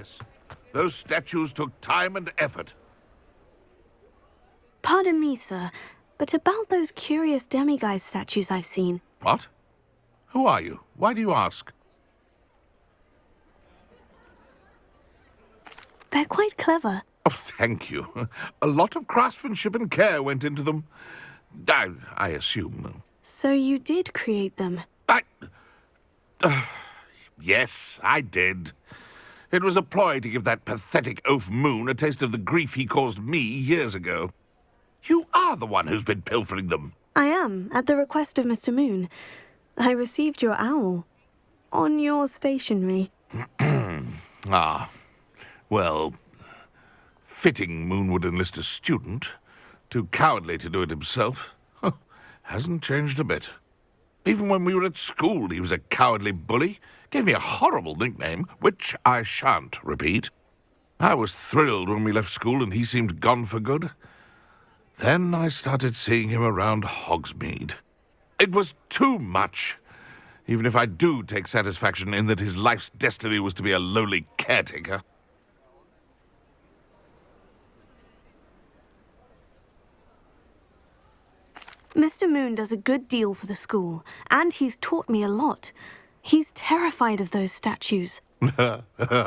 priceless. Those statues took time and effort. Pardon me, sir, but about those curious demiguise statues I've seen. What? Who are you? Why do you ask? They're quite clever. Oh, thank you. A lot of craftsmanship and care went into them. I assume. So you did create them? Yes, I did. It was a ploy to give that pathetic oaf Moon a taste of the grief he caused me years ago. You are the one who's been pilfering them. I am, at the request of Mr. Moon. I received your owl. On your stationery. Ah. Well, fitting Moon would enlist a student. Too cowardly to do it himself. Hasn't changed a bit. Even when we were at school, he was a cowardly bully. Gave me a horrible nickname, which I shan't repeat. I was thrilled when we left school and he seemed gone for good. Then I started seeing him around Hogsmeade. It was too much. Even if I do take satisfaction in that his life's destiny was to be a lowly caretaker. Mr. Moon does a good deal for the school, and he's taught me a lot. He's terrified of those statues. I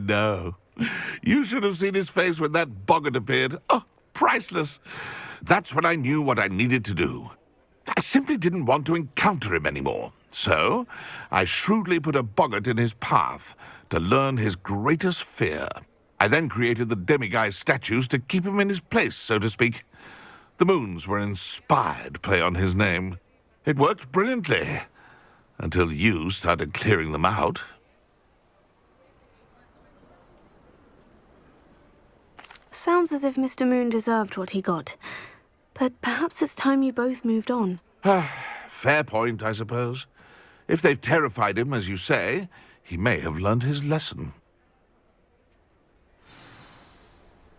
know. You should have seen his face when that boggart appeared. Oh, priceless. That's when I knew what I needed to do. I simply didn't want to encounter him anymore. So, I shrewdly put a boggart in his path to learn his greatest fear. I then created the demiguise statues to keep him in his place, so to speak. The moons were an inspired play on his name. It worked brilliantly, until you started clearing them out. Sounds as if Mr. Moon deserved what he got. But perhaps it's time you both moved on. Fair point, I suppose. If they've terrified him, as you say, he may have learned his lesson.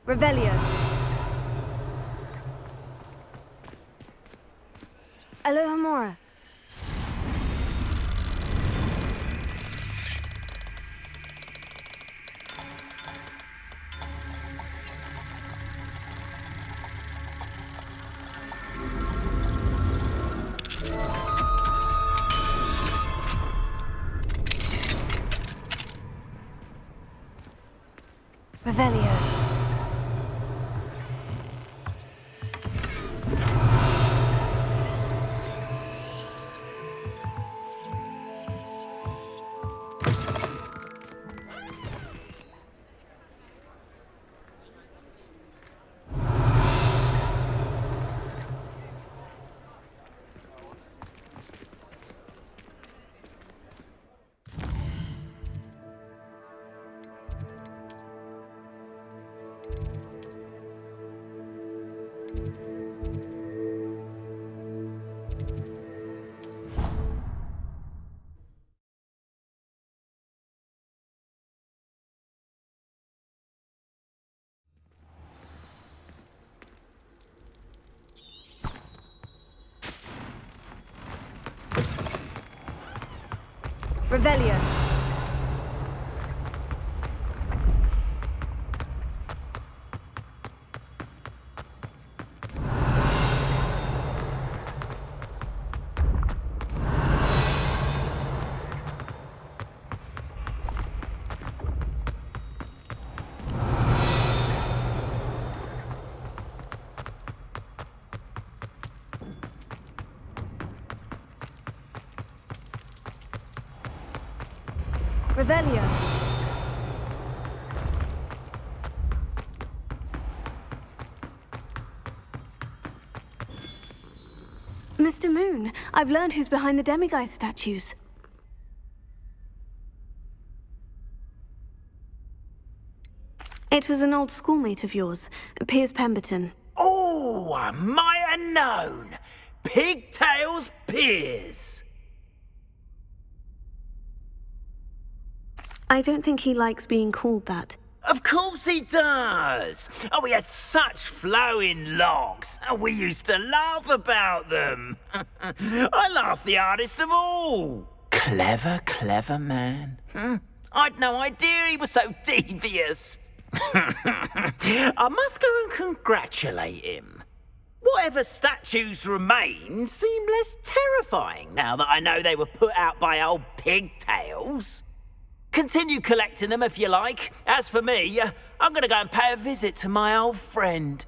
Revelio. Alohomora. Revelio. Revelio. Revelio. Mr. Moon, I've learned who's behind the demiguise statues. It was an old schoolmate of yours, Piers Pemberton. Oh, I might have known. Pigtails Piers. I don't think he likes being called that. Of course he does. Oh, he had such flowing locks, and we used to laugh about them. I laughed the hardest of all. Clever, clever man. I'd no idea he was so devious. I must go and congratulate him. Whatever statues remain seem less terrifying now that I know they were put out by old pigtails. Continue collecting them if you like. As for me, I'm gonna go and pay a visit to my old friend.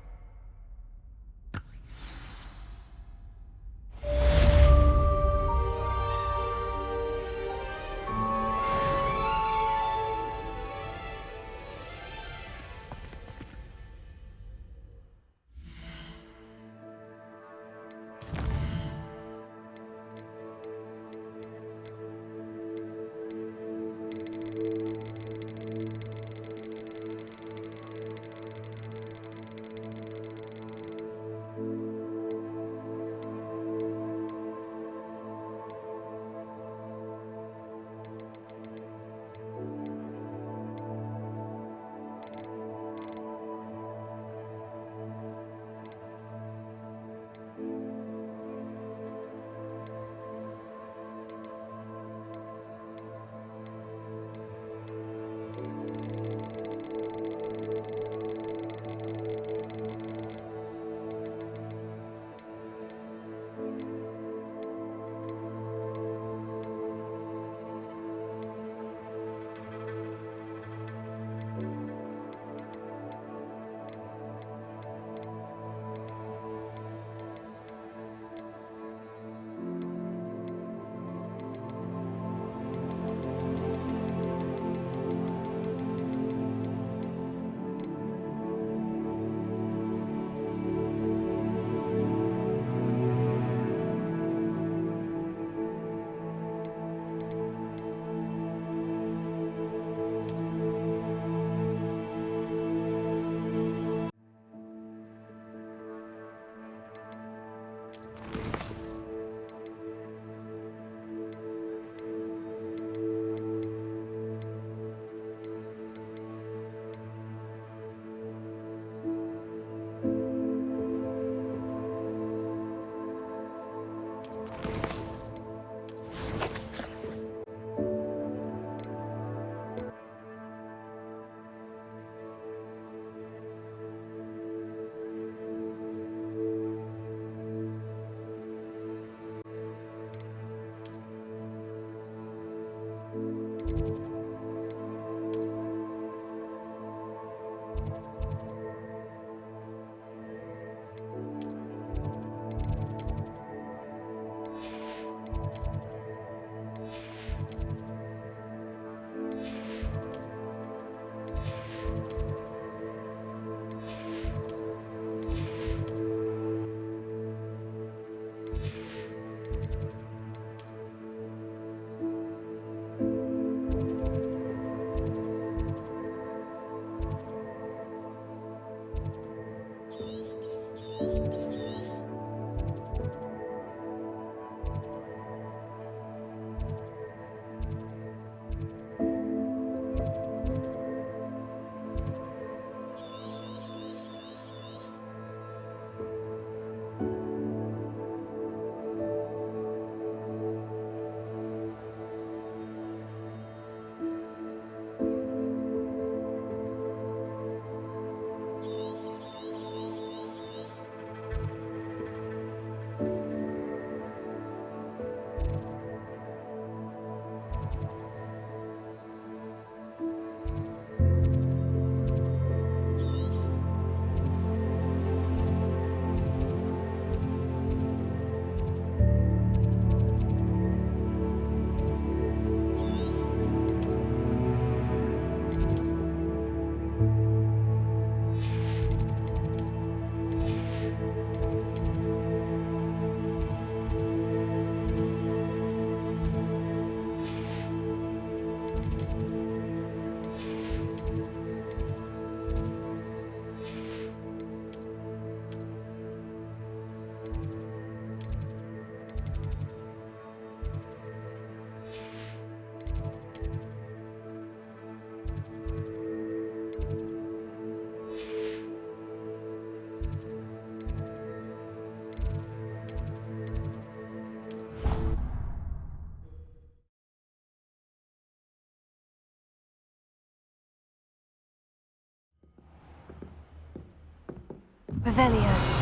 Revelio.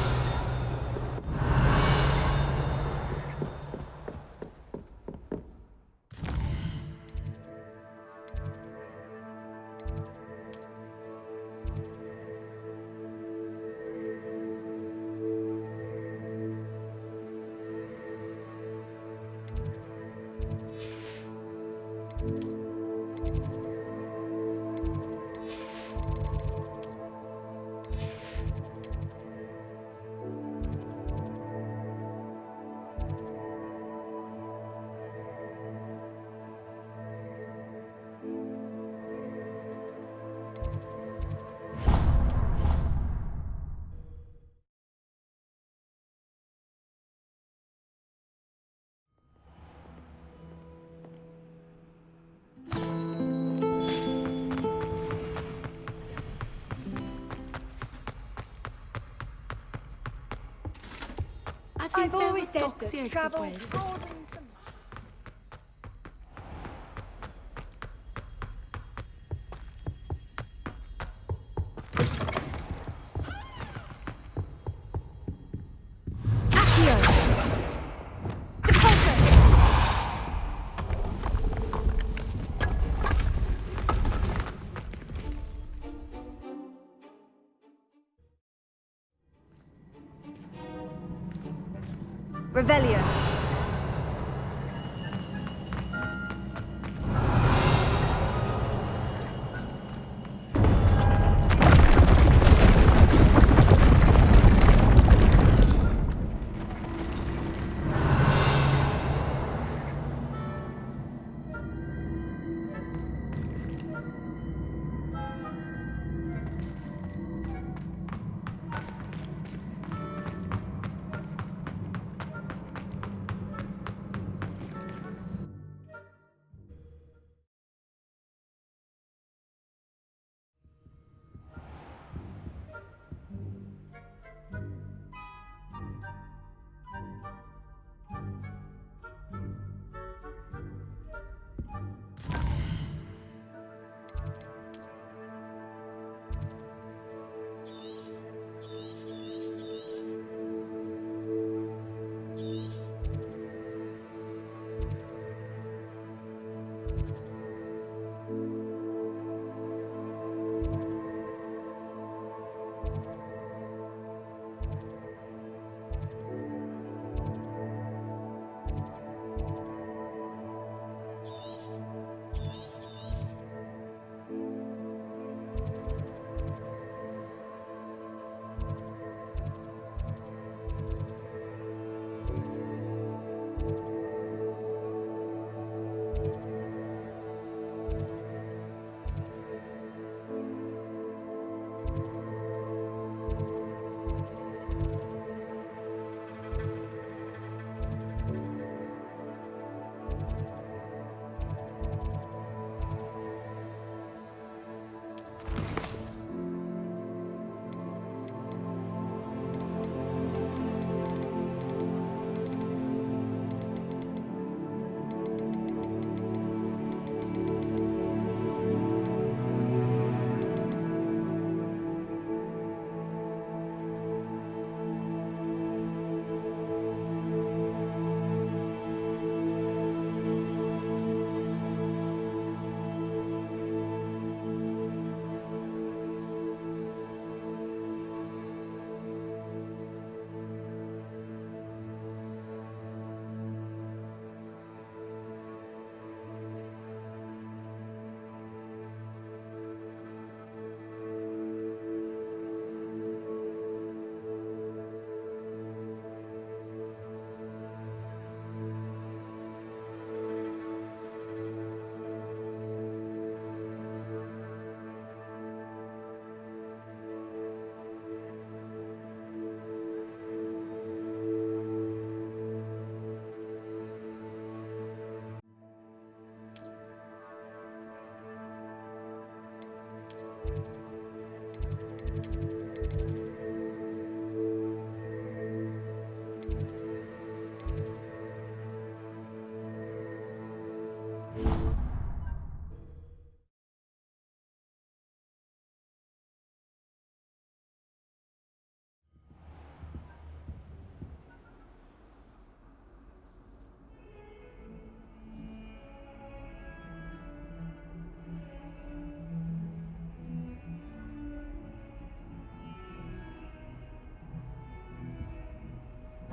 I've always said that travel... Accio. Depulso. Revelio.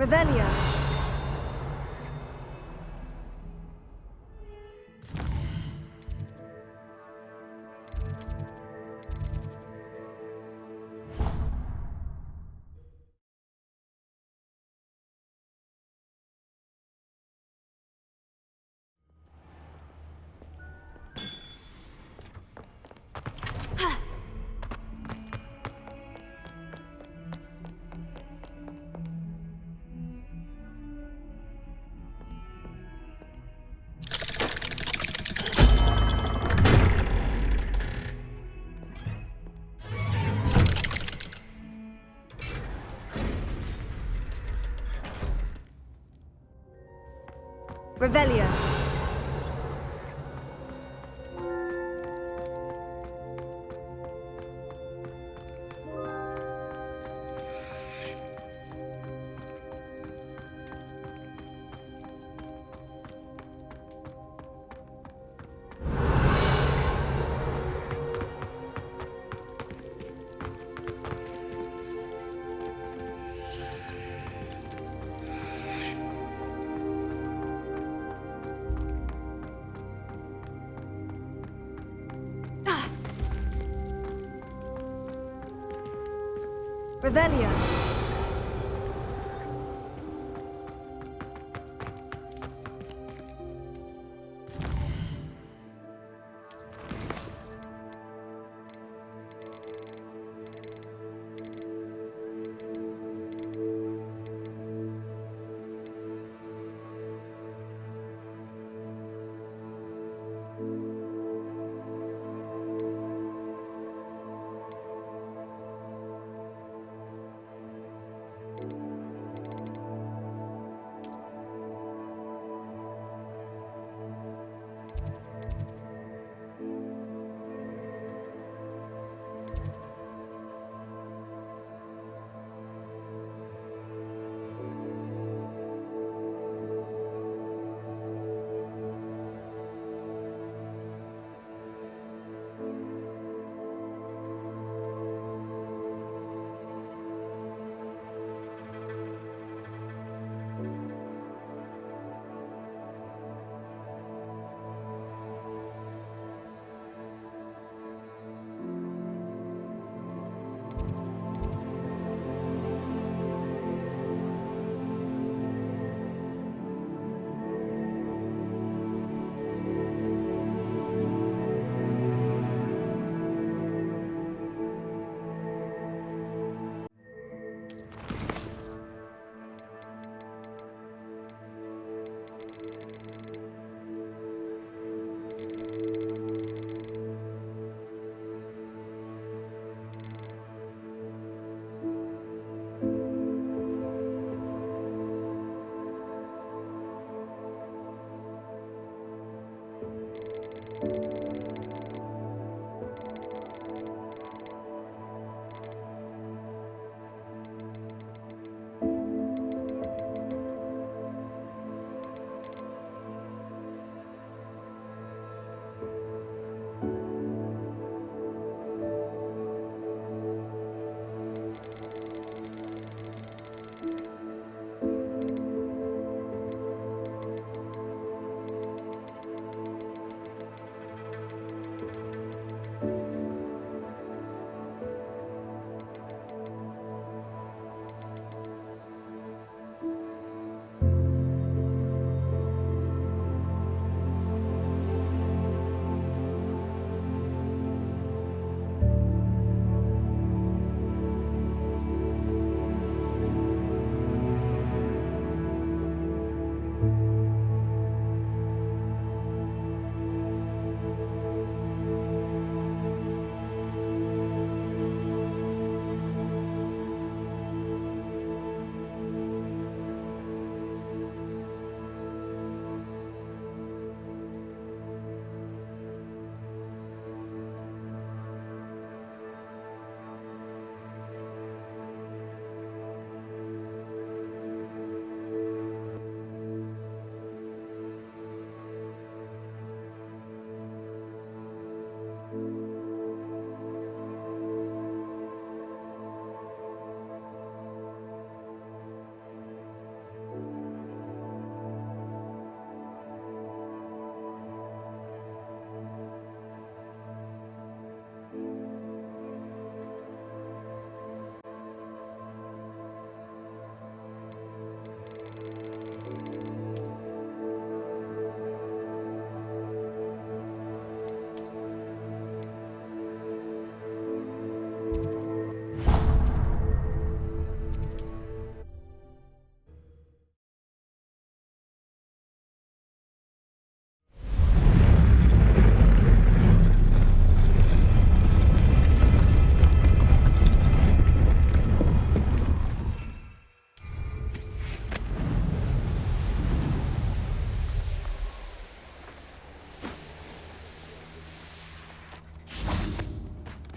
Revelio. Revelio. Revelio.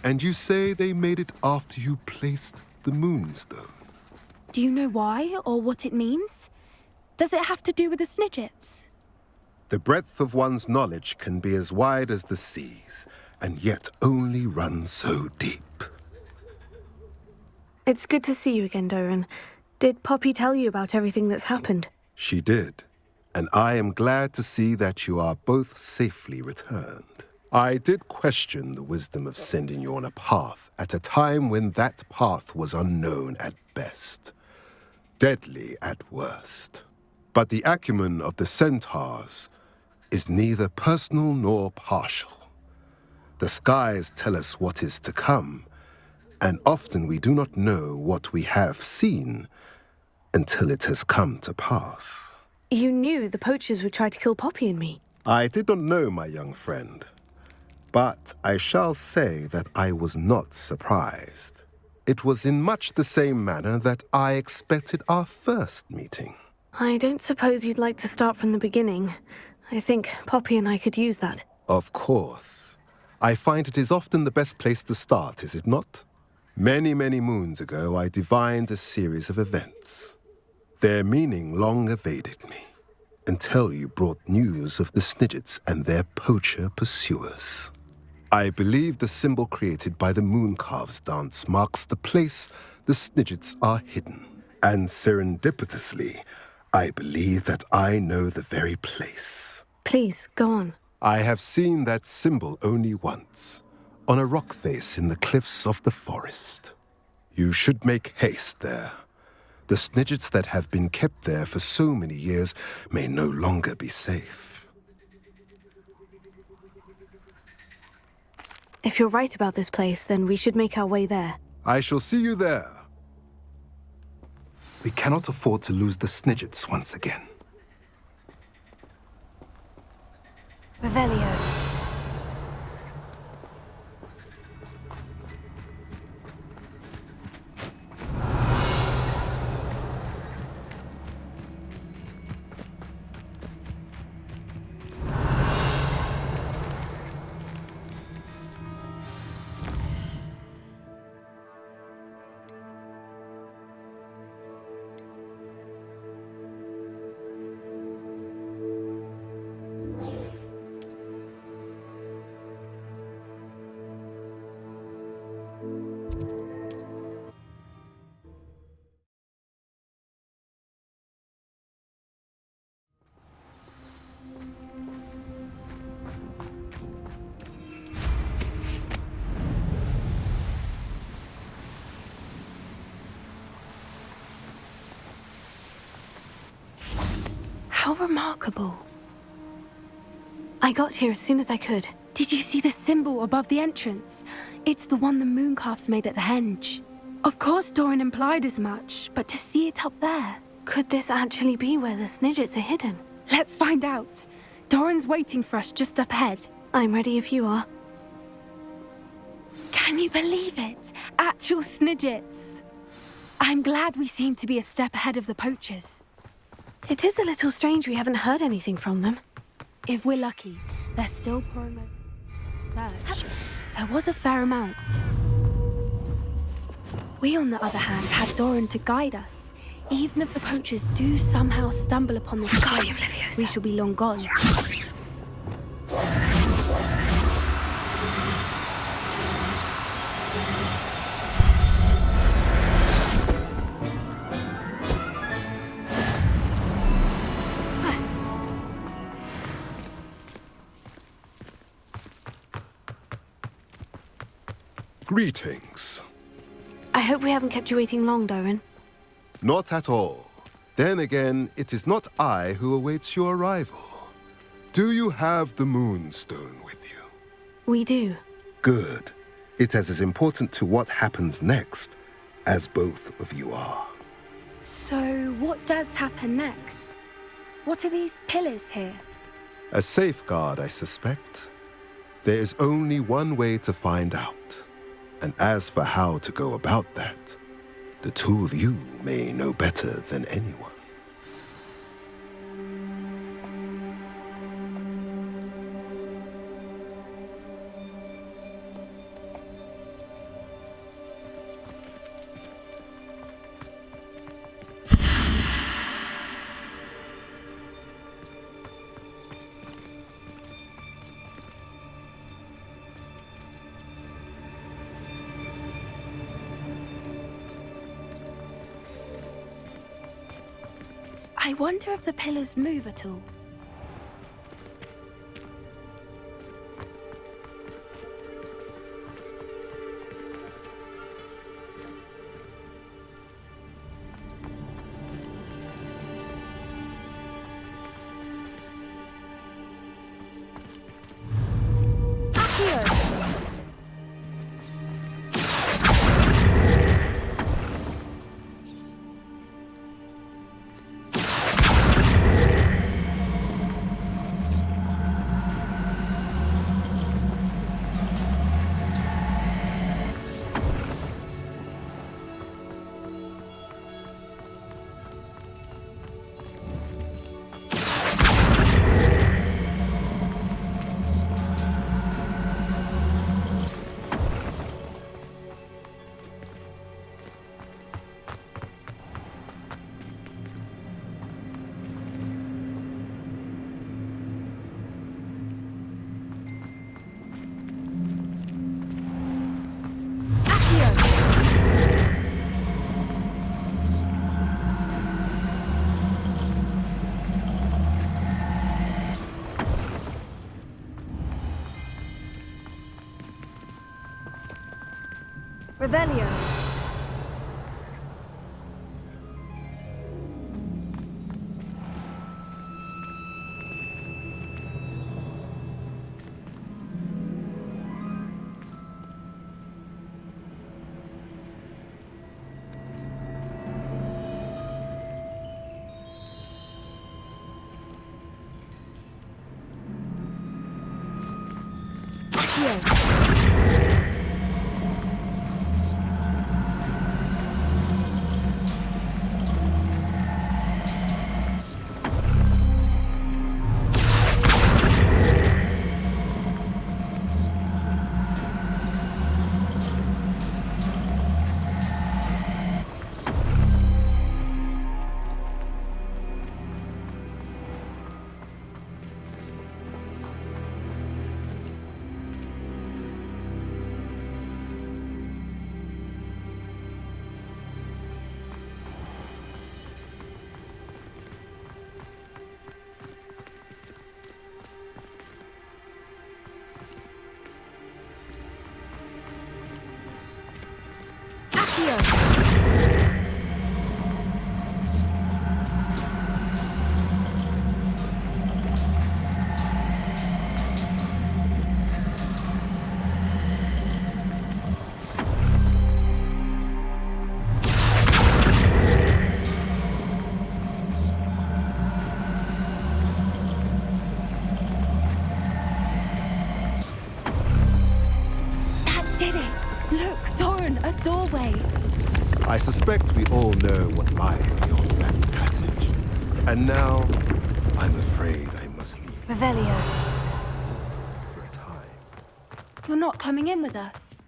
And you say they made it after you placed the moonstone? Do you know why or what it means? Does it have to do with the Snidgets? The breadth of one's knowledge can be as wide as the seas, and yet only run so deep. It's good to see you again, Doran. Did Poppy tell you about everything that's happened? She did, and I am glad to see that you are both safely returned. I did question the wisdom of sending you on a path at a time when that path was unknown at best, deadly at worst. But the acumen of the centaurs is neither personal nor partial. The skies tell us what is to come, and often we do not know what we have seen until it has come to pass. You knew the poachers would try to kill Poppy and me. I did not know, my young friend, but I shall say that I was not surprised. It was in much the same manner that I expected our first meeting. I don't suppose you'd like to start from the beginning. I think Poppy and I could use that. Of course. I find it is often the best place to start, is it not? Many, many moons ago, I divined a series of events. Their meaning long evaded me, until you brought news of the Snidgets and their poacher pursuers. I believe the symbol created by the Mooncalves dance marks the place the Snidgets are hidden. And serendipitously, I believe that I know the very place. Please, go on. I have seen that symbol only once, on a rock face in the cliffs of the forest. You should make haste there. The Snidgets that have been kept there for so many years may no longer be safe. If you're right about this place, then we should make our way there. I shall see you there. We cannot afford to lose the Snidgets once again. Revelio. How remarkable. I got here as soon as I could. Did you see the symbol above the entrance? It's the one the Mooncalves made at the henge. Of course Doran implied as much, but to see it up there... Could this actually be where the Snidgets are hidden? Let's find out. Doran's waiting for us just up ahead. I'm ready if you are. Can you believe it? Actual Snidgets. I'm glad we seem to be a step ahead of the poachers. It is a little strange we haven't heard anything from them. If we're lucky, they're still pouring over. Search. There was a fair amount. We, on the other hand, had Doran to guide us. Even if the poachers do somehow stumble upon this place, we shall be long gone. Greetings. I hope we haven't kept you waiting long, Doran. Not at all. Then again, it is not I who awaits your arrival. Do you have the Moonstone with you? We do. Good. It is as important to what happens next as both of you are. So, what does happen next? What are these pillars here? A safeguard, I suspect. There is only one way to find out. And as for how to go about that, the two of you may know better than anyone. I wonder if the pillars move at all. Revelio. Doorway. I suspect we all know what lies beyond that passage. And now, I'm afraid I must leave Revelio. for a time. You're not coming in with us.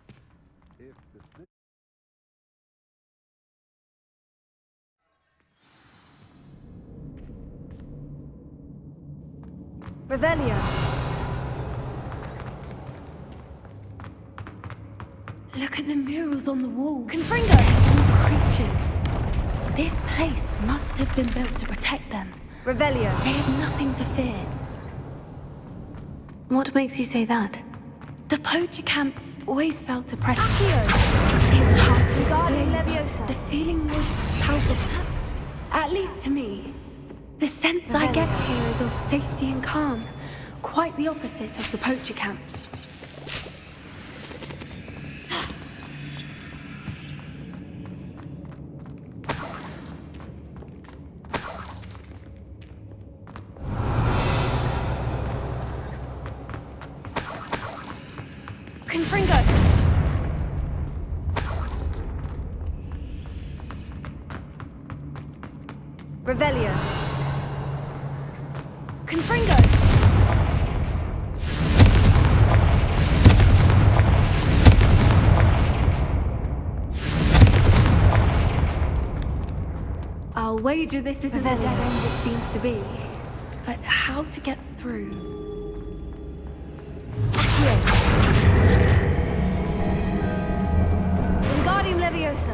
Revelio. Look at the murals on the wall. Confringo. Creatures. This place must have been built to protect them. Revelio. They had nothing to fear. What makes you say that? The poacher camps always felt oppressive. Accio. It's hard to Guarding say. Leviosa. The feeling was palpable. At least to me. The sense I get here is of safety and calm. Quite the opposite of the poacher camps. Confringo. Revelio. Confringo. I'll wager this isn't the dead end it seems to be. But how to get through? Wingardium Leviosa.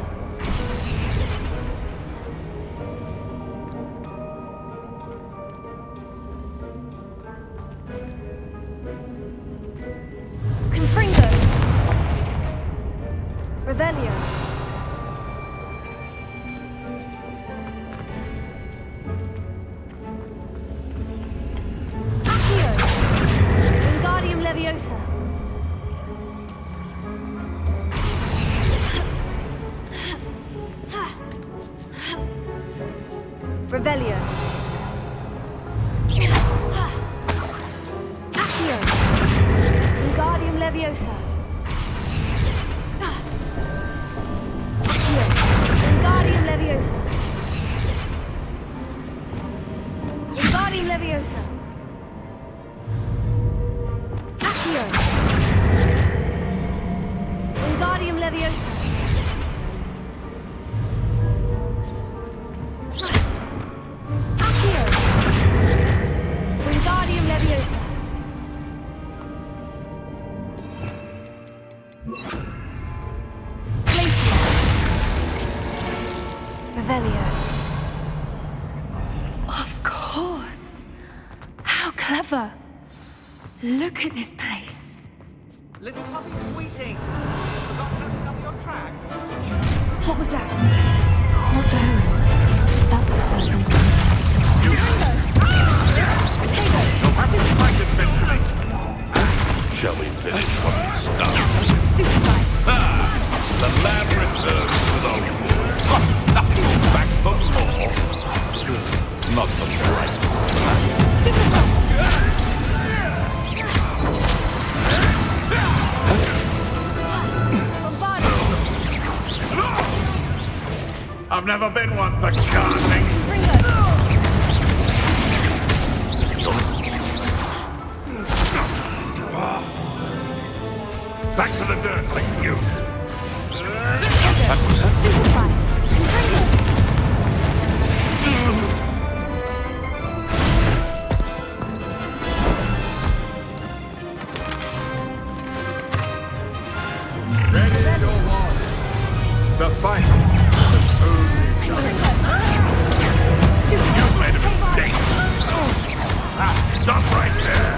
Leviosa. Accio. Wingardium Leviosa. Wingardium Leviosa. Accio. Wingardium Leviosa. Accio. Wingardium Leviosa. Glacier. Revelio. Of course. How clever. Look at this place. Little puppy squeaking. Forgot to pick up your track. What was that? Not Darren. That's for certain. You'll have to fight eventually. Shall we finish what we started? Stupefied. The lab returns to the back for more. Not the right. Stupefied. I've never been one for casting. Back to the dirt, like you. That was Stupefied. Ready your waters. The fight has only begun. You've made a mistake. Stop right there.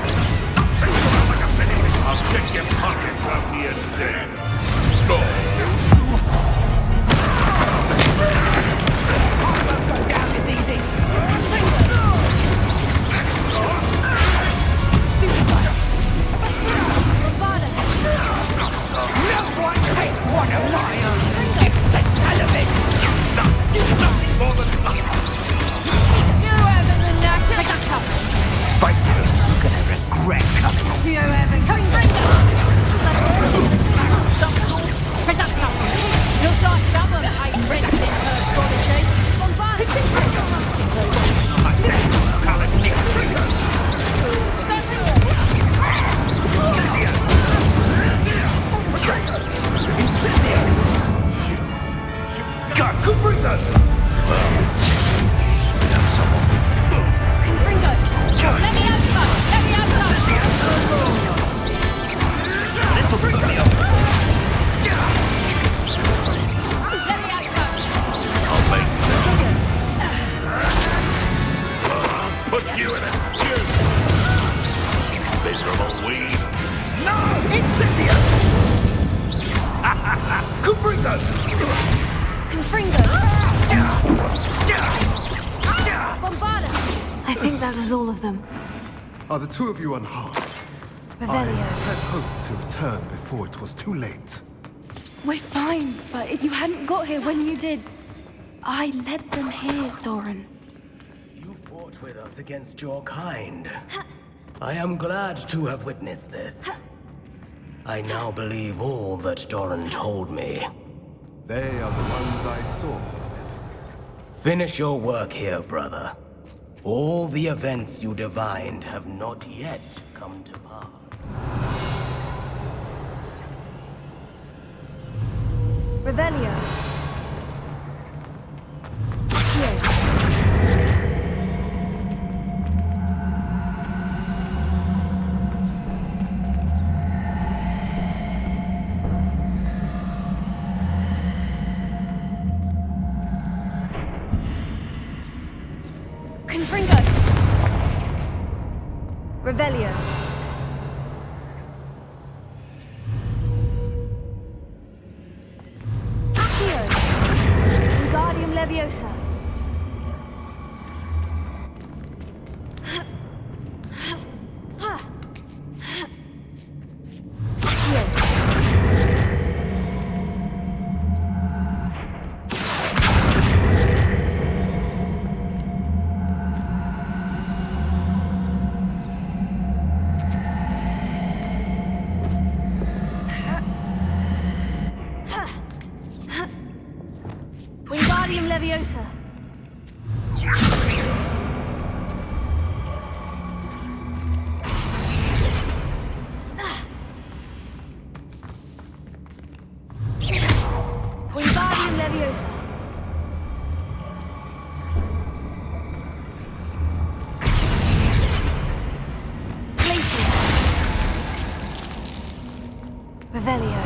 Stop sitting around like a penny. I'll check your pockets after you're dead. Go Down is easy. No one takes one of my own. The television. Nothing more than nothing. You haven't the knack. Pick up top. Feisty, you're gonna regret coming. You haven't. Coming bring some sort. Pick up top. Looks like someone ain't ready for this herd prodigy. God, who bring that? Confringo. Let me out, Let me out, This'll put me up. Let me out, I'll make I'll put you in a stew. Miserable weed. No! Incendious! Confringo! Confringo. Bombarda. I think that was all of them. Are the two of you unharmed? I Revelio. had hoped to return before it was too late. We're fine, but if you hadn't got here when you did, I led them here, Doran. You fought with us against your kind. I am glad to have witnessed this. I now believe all that Doran told me. They are the ones I saw. Finish your work here, brother. All the events you divined have not yet come to pass. Revelio. Here. Confringo. Revelio. Accio. Wingardium Leviosa. Leviosa. Wingardium Leviosa. Glacius. Revelio.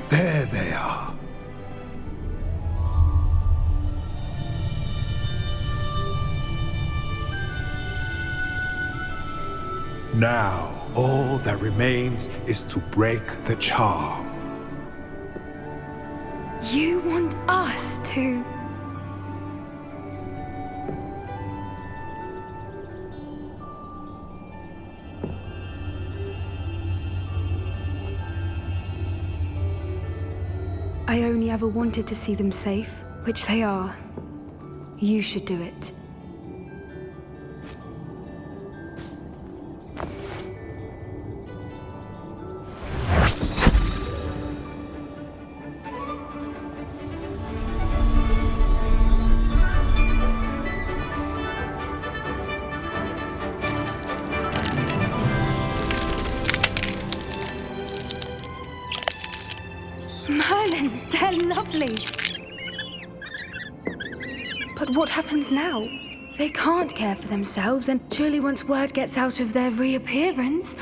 There they are. Now, all that remains is to break the charm. You want us to... I only ever wanted to see them safe, which they are. You should do it. Merlin, they're lovely. But what happens now? They can't care for themselves, and surely once word gets out of their reappearance...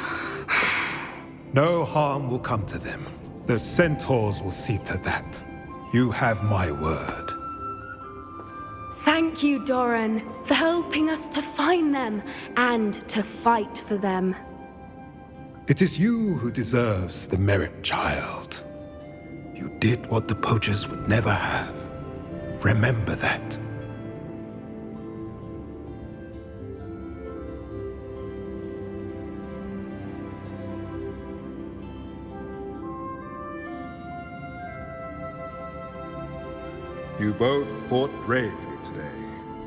No harm will come to them. The centaurs will see to that. You have my word. Thank you, Doran, for helping us to find them and to fight for them. It is you who deserves the merit, child. You did what the poachers would never have. Remember that. You both fought bravely today.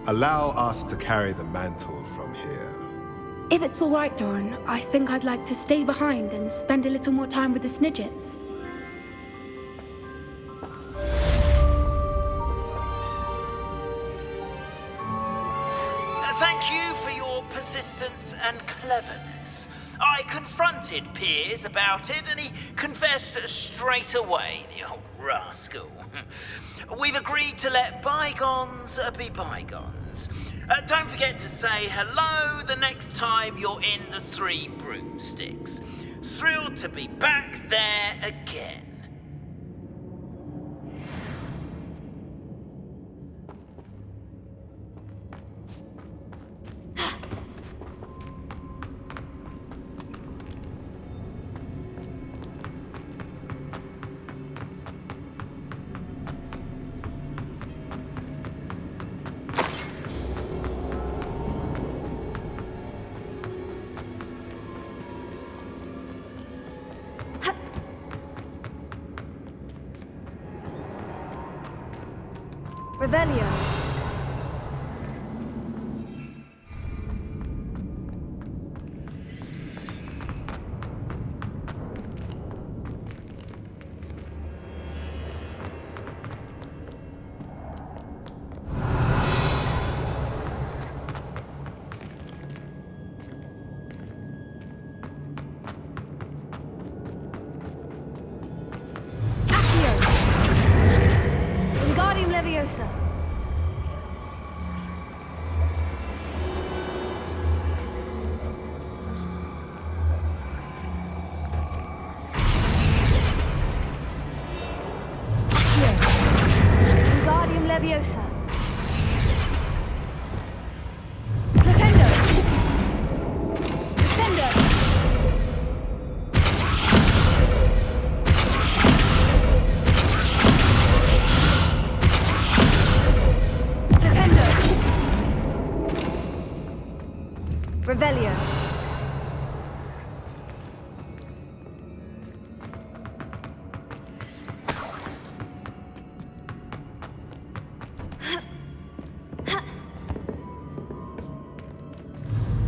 Allow us to carry the mantle from here. If it's all right, Doran, I think I'd like to stay behind and spend a little more time with the Snidgets. Thank you for your persistence and cleverness. I confronted Piers about it, and he confessed straight away, the old rascal. We've agreed to let bygones be bygones. Don't forget to say hello the next time you're in the Three Broomsticks. Thrilled to be back there again. Revelio. Wingardium Leviosa. Revelio.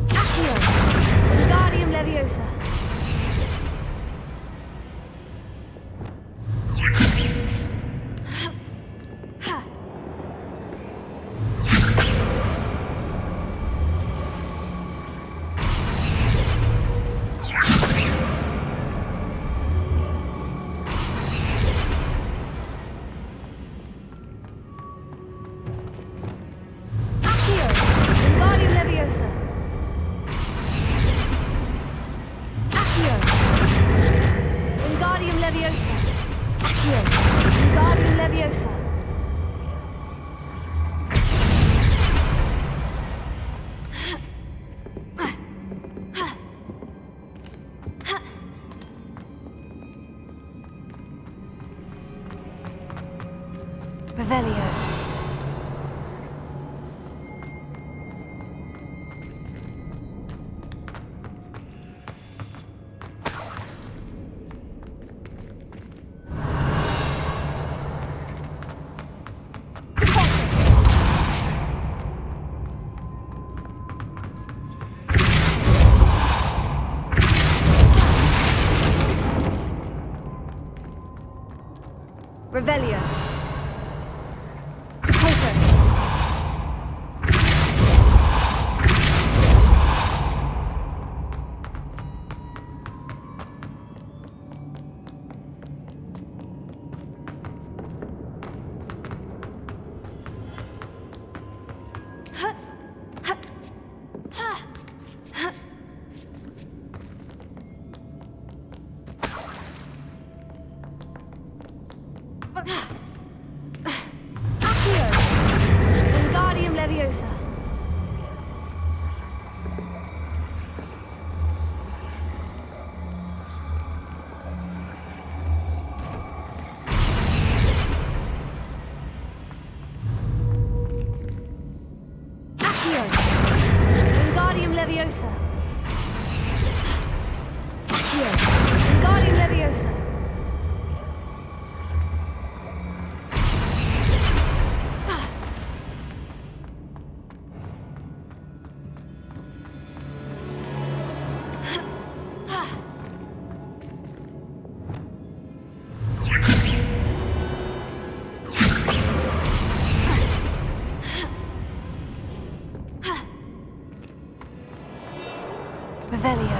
Accio. Wingardium Leviosa. Wingardium Leviosa. Accio. Wingardium Leviosa. Accio. Wingardium Leviosa. Revelio. Revelio. Closer. Accio. Wingardium Leviosa. Accio. Wingardium Leviosa. Accio. Wingardium Leviosa. Revelio.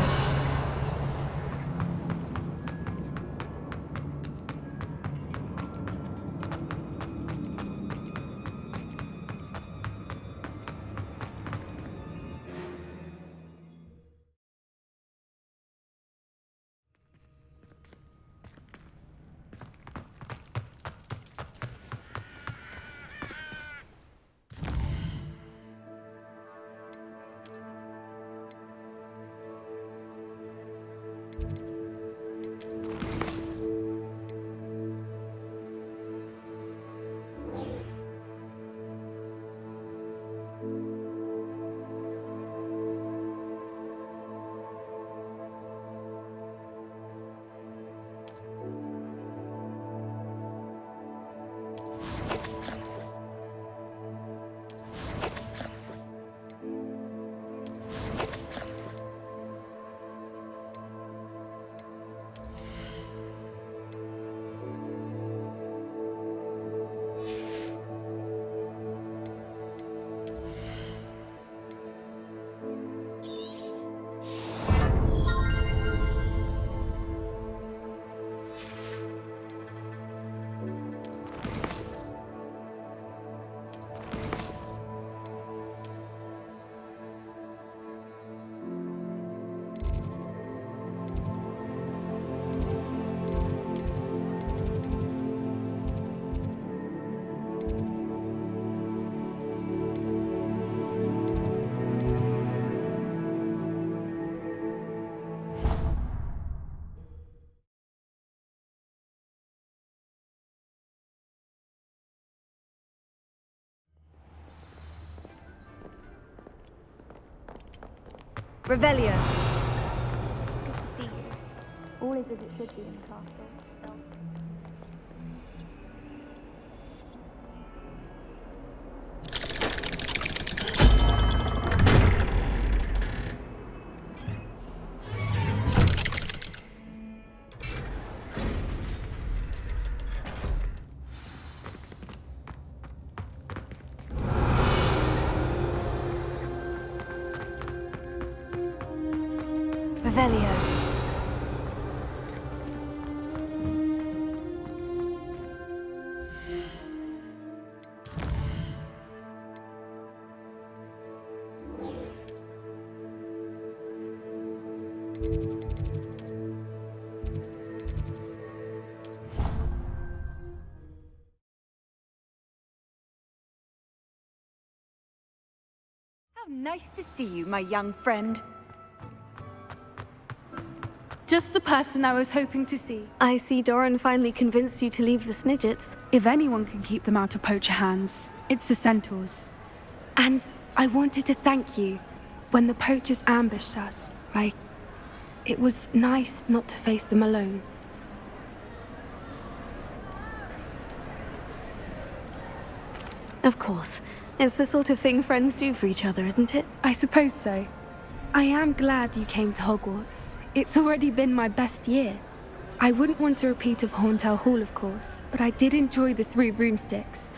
Revelio. It's good to see you. All is as it should be in the castle. Revelio. How nice to see you, my young friend. Just the person I was hoping to see. I see Doran finally convinced you to leave the Snidgets. If anyone can keep them out of poacher hands, it's the centaurs. And I wanted to thank you. When the poachers ambushed us, it was nice not to face them alone. Of course. It's the sort of thing friends do for each other, isn't it? I suppose so. I am glad you came to Hogwarts. It's already been my best year. I wouldn't want a repeat of Horntail Hall, of course, but I did enjoy the Three Broomsticks.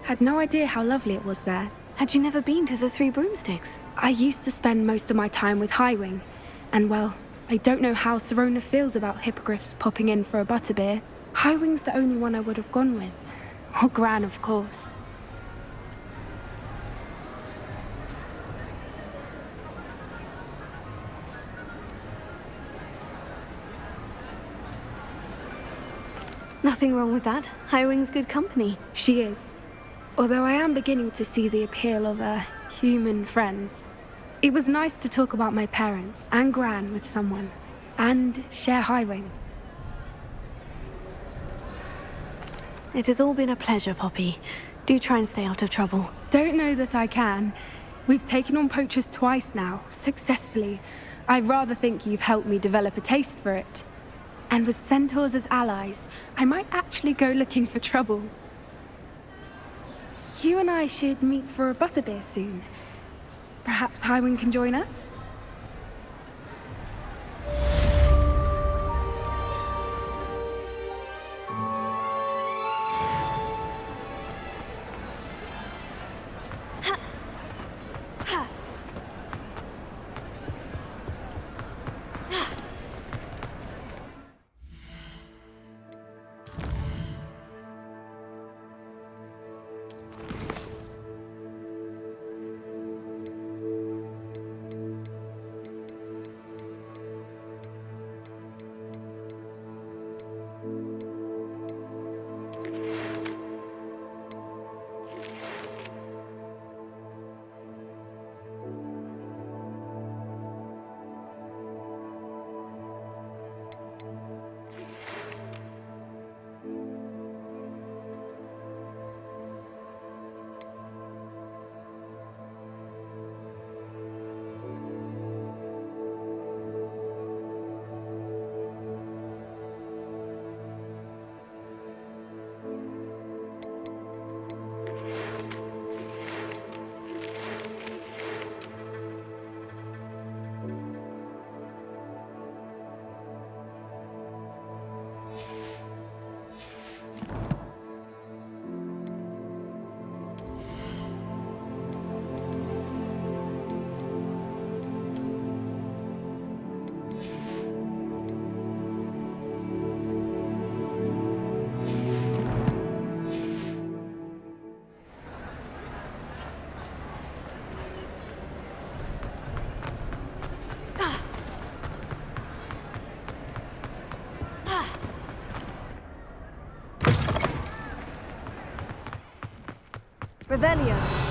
Had no idea how lovely it was there. Had you never been to the Three Broomsticks? I used to spend most of my time with Highwing, and well, I don't know how Serona feels about hippogriffs popping in for a butterbeer. Highwing's the only one I would have gone with. Or Gran, of course. Nothing wrong with that. Highwing's good company. She is. Although I am beginning to see the appeal of human friends. It was nice to talk about my parents and Gran with someone. And share Highwing. It has all been a pleasure, Poppy. Do try and stay out of trouble. Don't know that I can. We've taken on poachers twice now, successfully. I rather think you've helped me develop a taste for it. And with centaurs as allies, I might actually go looking for trouble. You and I should meet for a butterbeer soon. Perhaps Highwing can join us? Revelio.